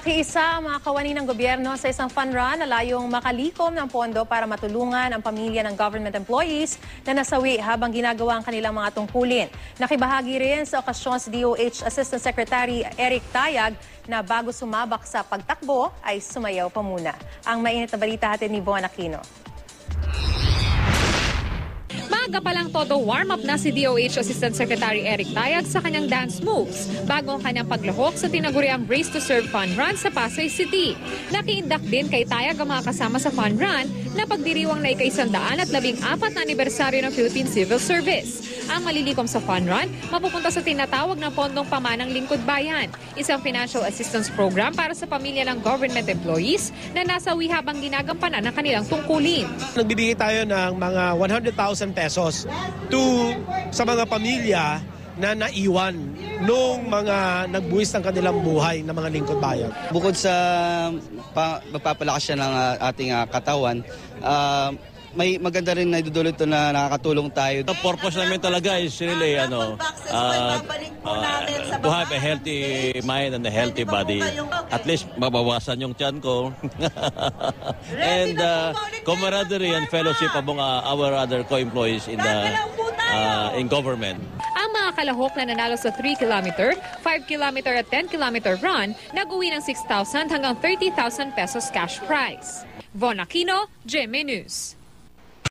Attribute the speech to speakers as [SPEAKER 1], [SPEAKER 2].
[SPEAKER 1] Nakiisa ang mga kawani ng gobyerno sa isang fun run na layong makalikom ng pondo para matulungan ang pamilya ng government employees na nasawi habang ginagawa ang kanilang mga tungkulin. Nakibahagi rin sa okasyon si DOH Assistant Secretary Eric Tayag na bago sumabak sa pagtakbo ay sumayaw pa muna. Ang mainit na balita hatid ni Von Aquino.
[SPEAKER 2] Maaga pa lang todo warm-up na si DOH Assistant Secretary Eric Tayag sa kanyang dance moves bago ang kanyang paglahok sa tinaguriang Race to Serve Fun Run sa Pasay City. Nakiindak din kay Tayag ang mga kasama sa Fun Run na pagdiriwang na ika-114 na anibersaryo ng Philippine Civil Service. Ang malilikom sa Fun Run mapupunta sa tinatawag na Pondong Pamanang Lingkod Bayan, isang financial assistance program para sa pamilya ng government employees na nasawi habang ginagampanan ng kanilang tungkulin.
[SPEAKER 3] Nagbibigay tayo ng mga 100,000 pesos sa mga pamilya na naiwan nung mga nagbuwis ng kanilang buhay ng mga lingkod bayan.
[SPEAKER 4] Bukod sa magpapalakas siya ng ating katawan, may maganda rin na idudulot ito na nakakatulong tayo.
[SPEAKER 5] The purpose namin talaga is really to have a healthy mind and a healthy body. At least mabawasan yung tiyan ko. And camaraderie and fellowship among our other co-employees in government.
[SPEAKER 2] Ang mga kalahok na nanalo sa 3-kilometer, 5-kilometer at 10-kilometer run, nag-uwi ng 6,000 hanggang 30,000 pesos cash prize. Von Aquino, GMA News.